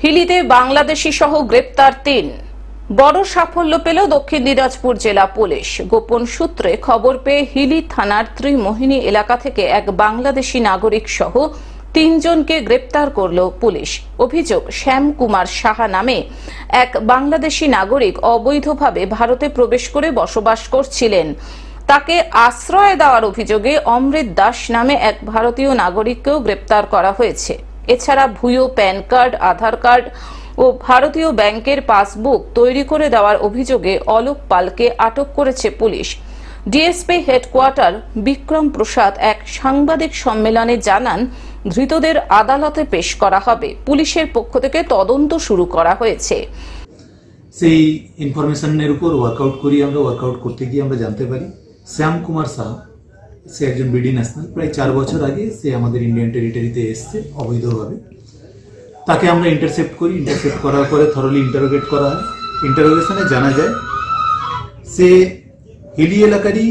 হিলিতে বাংলাদেশি সহ গ্রেপ্তার ৩। বড় সাফল্য পেল দক্ষিণ দিনাজপুর জেলা পুলিশ। গোপন সূত্রে খবর পেয়ে হিলি থানার ত্রিমোহিনী এলাকা থেকে এক বাংলাদেশি নাগরিক সহ ৩ জনকে গ্রেপ্তার করল পুলিশ। অভিযোগ, শ্যাম কুমার সাহা নামে এক বাংলাদেশি নাগরিক অবৈধভাবে ভারতে প্রবেশ করে বসবাস করছিলেন। তাকে আশ্রয় দেওয়ার অভিযোগে অমৃত দাস নামে এক ভারতীয় নাগরিককেও গ্রেপ্তার করা হয়েছে। এছাড়া ভুয়ো প্যান কার্ড, আধার কার্ড ও ভারতীয় ব্যাংকের পাসবুক তৈরি করে দেওয়ার অভিযোগে অলোক পালকে আটক করেছে পুলিশ। ডিএসপি হেডকোয়ার্টার বিক্রম প্রসাদ এক সাংবাদিক সম্মেলনে জানান, ধৃতদের আদালতে পেশ করা হবে। পুলিশের পক্ষ থেকে তদন্ত শুরু করা হয়েছে। সেই ইনফরমেশনের উপর ওয়ার্কআউট করতে গিয়ে আমরা জানতে পারি শ্যাম কুমার সাহা সে একজন বিডি ন্যাশনাল। প্রায় 4 বছর আগে সে আমাদের ইন্ডিয়ান টেরিটরিতে এসছে অবৈধভাবে। তাকে আমরা ইন্টারসেপ্ট করার পরে থরলি ইন্টারোগেট করা হয়। ইন্টারোগেশনে জানা যায় সে হিলি এলাকারই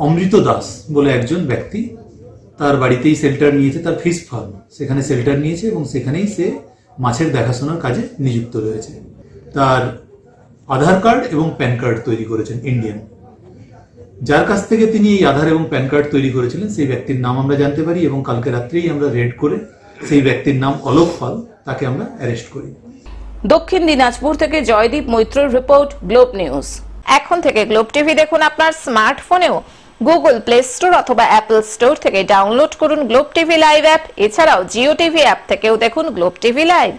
অমৃত দাস বলে একজন ব্যক্তি, তার বাড়িতেই শেল্টার নিয়েছে, তার ফিশ ফার্ম, সেখানে শেল্টার নিয়েছে এবং সেখানেই সে মাছের দেখাশোনার কাজে নিযুক্ত রয়েছে। তার আধার কার্ড এবং প্যান কার্ড তৈরি করেছেন ইন্ডিয়ান। যার কাছ থেকে তিনি এই আধার এবং প্যান কার্ড তৈরি করেছিলেন সেই ব্যক্তির নাম আমরা জানতে পারি এবং কালকে রাত্রেই আমরা রেড করে সেই ব্যক্তির নাম অলোক পাল, তাকে আমরা অ্যারেস্ট করি। দক্ষিণ দিনাজপুর থেকে জয়দীপ মৈত্রর রিপোর্ট, গ্লোব নিউজ। এখন থেকে গ্লোব টিভি দেখুন আপনার স্মার্টফোনেও। গুগল প্লে স্টোর অথবা অ্যাপল স্টোর থেকে ডাউনলোড করুন গ্লোব টিভি লাইভ অ্যাপ। এছাড়াও জিও টিভি অ্যাপ থেকেও দেখুন গ্লোব টিভি লাইভ।